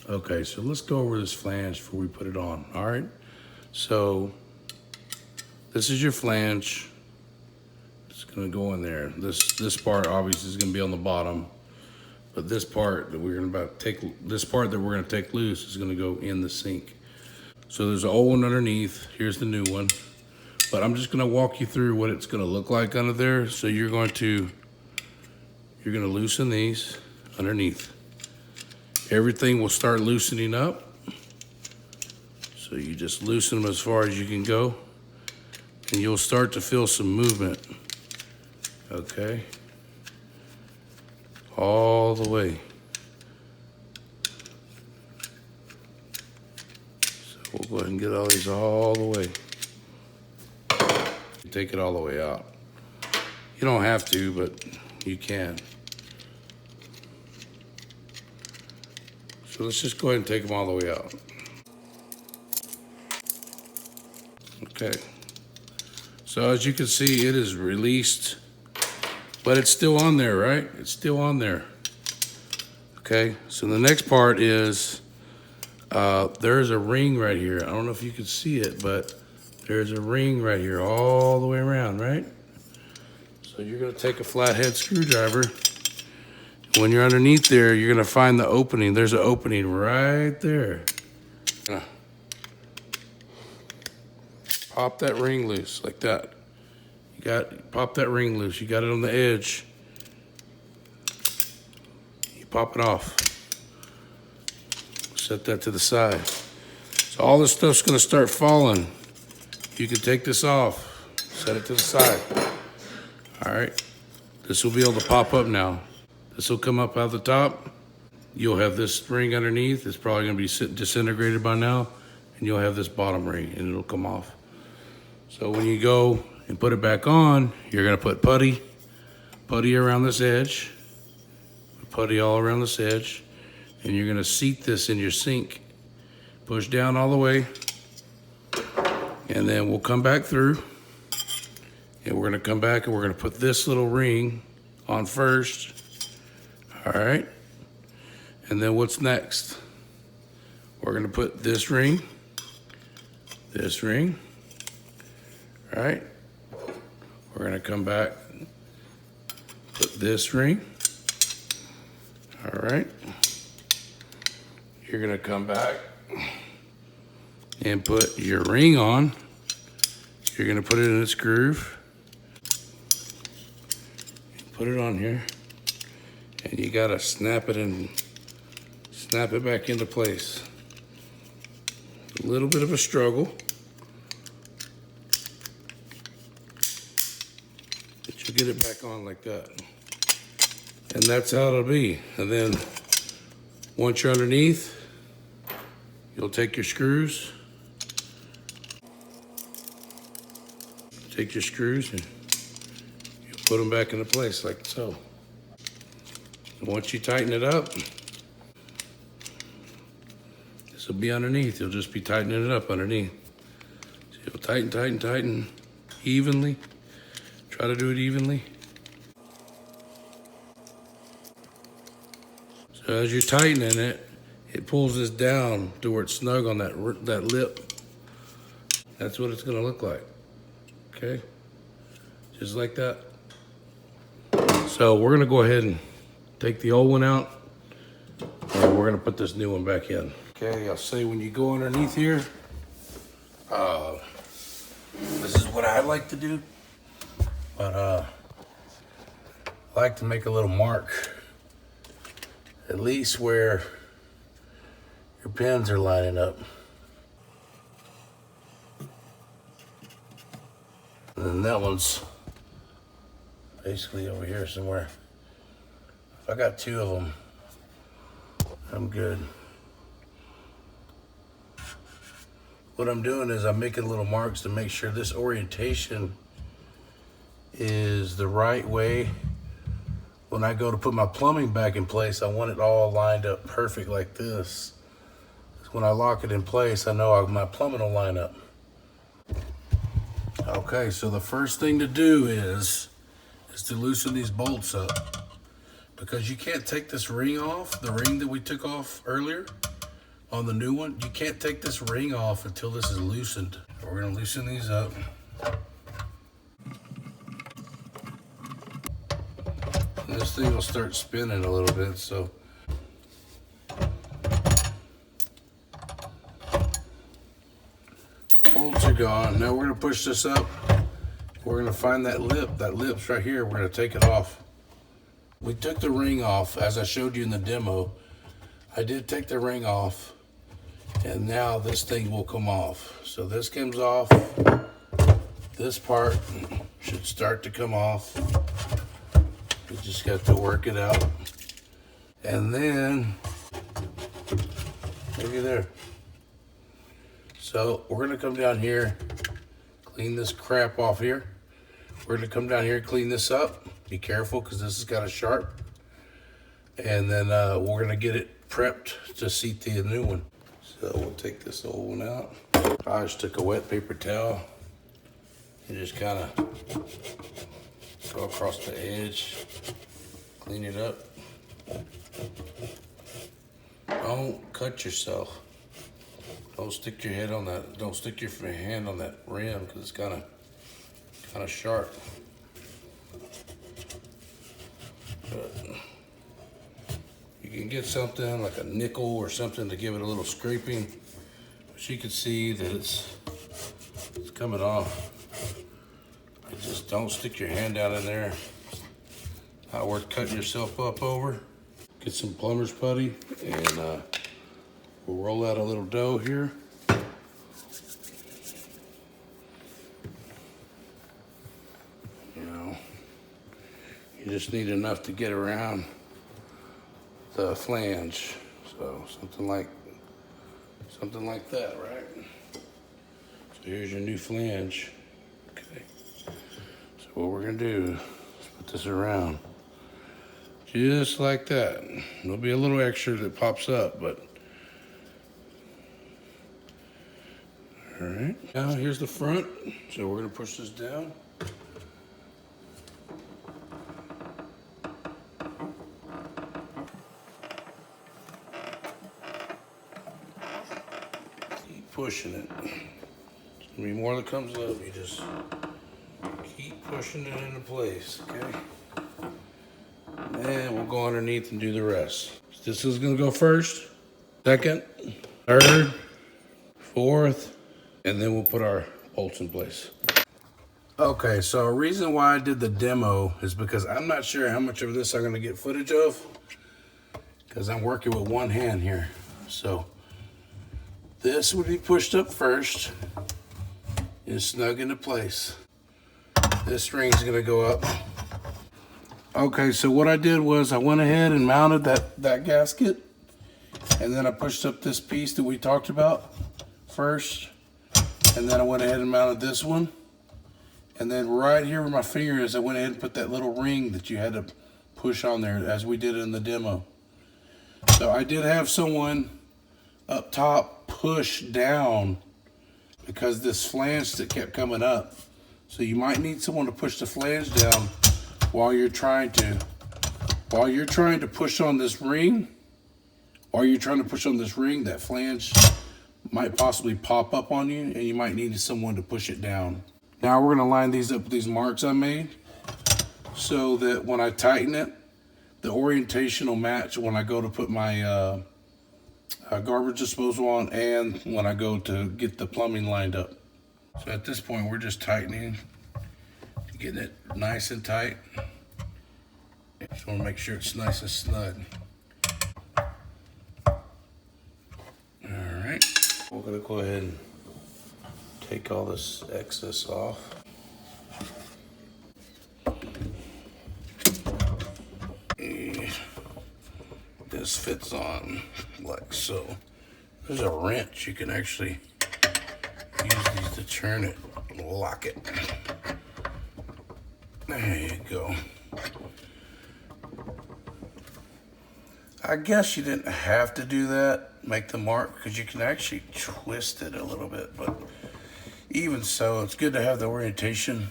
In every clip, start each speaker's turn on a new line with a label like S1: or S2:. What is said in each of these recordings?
S1: Okay, so let's go over this flange before we put it on, all right? So this is your flange. It's gonna go in there. This part obviously is gonna be on the bottom, but this part that we're gonna take loose is gonna go in the sink. So there's an old one underneath. Here's the new one. But I'm just gonna walk you through what it's gonna look like under there. So you're gonna loosen these underneath. Everything will start loosening up. So you just loosen them as far as you can go, and you'll start to feel some movement. Okay, all the way. So we'll go ahead and get all these all the way. Take it all the way out. You don't have to, but you can. So let's just go ahead and take them all the way out. Okay. So as you can see, it is released, but it's still on there, right? It's still on there. Okay, so the next part is, there's a ring right here. I don't know if you can see it, but there's a ring right here all the way around, right? So you're gonna take a flathead screwdriver. When you're underneath there, you're gonna find the opening. There's an opening right there. Pop that ring loose like that. Pop that ring loose. You got it on the edge. You pop it off. Set that to the side. So all this stuff's gonna start falling. You can take this off, set it to the side. All right, this will be able to pop up now. This will come up out the top. You'll have this ring underneath. It's probably gonna be disintegrated by now, and you'll have this bottom ring, and it'll come off. So when you go and put it back on, you're gonna put putty around this edge, putty all around this edge, and you're gonna seat this in your sink. Push down all the way, and then we'll come back through, and we're gonna come back and we're gonna put this little ring on first. All right, and then what's next? We're gonna put this ring, all right? We're gonna come back, put this ring, all right? You're gonna come back and put your ring on. You're gonna put it in its groove. Put it on here, and you gotta snap it back into place. A little bit of a struggle, but you get it back on like that. And that's how it'll be. And then once you're underneath, you'll take your screws. Take your screws and you put them back into place like so. And once you tighten it up, this will be underneath. You'll just be tightening it up underneath. So you'll tighten evenly. Try to do it evenly. So as you're tightening it, it pulls this down to where it's snug on that lip. That's what it's gonna look like. Okay, just like that. So we're gonna go ahead and take the old one out, and we're gonna put this new one back in. Okay, I'll say when you go underneath here, this is what I like to do, but I like to make a little mark, at least where your pins are lining up. And that one's basically over here somewhere. If I got two of them, I'm good. What I'm doing is I'm making little marks to make sure this orientation is the right way. When I go to put my plumbing back in place, I want it all lined up perfect like this. When I lock it in place, I know my plumbing will line up. Okay, so the first thing to do is to loosen these bolts up, because you can't take this ring off, the ring that we took off earlier. on the new one, you can't take this ring off until this is loosened. We're gonna loosen these up. And this thing will start spinning a little bit, so. Bolts are gone. Now we're gonna push this up. We're gonna find that lip. That lip's right here. We're gonna take it off. We took the ring off, as I showed you in the demo. I did take the ring off, and now this thing will come off. So this comes off. This part should start to come off. We just got to work it out. And then, looky there. So we're gonna come down here, clean this crap off here. We're gonna come down here and clean this up. Be careful, because this has got a sharp. And then we're gonna get it prepped to seat the new one. So we'll take this old one out. I just took a wet paper towel and just kind of go across the edge, clean it up. Don't cut yourself. Don't stick your head on that. Don't stick your hand on that rim, because it's kind of sharp. But you can get something like a nickel or something to give it a little scraping. But you can see that it's coming off. Just don't stick your hand down in there. Not worth cutting yourself up over. Get some plumber's putty, and we'll roll out a little dough here. You just need enough to get around the flange. So something like that, right? So here's your new flange. Okay. So what we're gonna do is put this around just like that. There'll be a little extra that pops up, but all right. Now here's the front. So we're gonna push this down. Pushing it. There's gonna be more that comes up. You just keep pushing it into place, okay? And we'll go underneath and do the rest. This is gonna go first, second, third, fourth, and then we'll put our bolts in place. Okay, so a reason why I did the demo is because I'm not sure how much of this I'm gonna get footage of, because I'm working with one hand here. So this would be pushed up first and snug into place. This ring's gonna go up. Okay, so what I did was I went ahead and mounted that gasket, and then I pushed up this piece that we talked about first, and then I went ahead and mounted this one. And then right here where my finger is, I went ahead and put that little ring that you had to push on there as we did in the demo. So I did have someone up top push down because this flange that kept coming up. So you might need someone to push the flange down while you're trying to push on this ring. That flange might possibly pop up on you, and you might need someone to push it down. Now we're gonna line these up with these marks I made so that when I tighten it, the orientation will match when I go to put my garbage disposal on and when I go to get the plumbing lined up. So at this point, we're just tightening, getting it nice and tight. Just want to make sure it's nice and snug. All right, we're gonna go ahead and take all this excess off. And this fits on like so. There's a wrench. You can actually use these to turn it and lock it. There you go. I guess you didn't have to do that, make the mark, because you can actually twist it a little bit, but even so, it's good to have the orientation.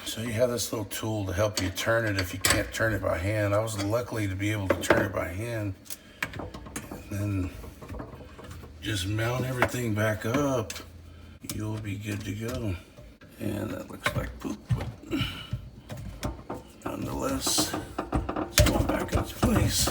S1: So you have this little tool to help you turn it if you can't turn it by hand. I was lucky to be able to turn it by hand And then just mount everything back up. You'll be good to go. And that looks like poop, but nonetheless, it's going back in its place.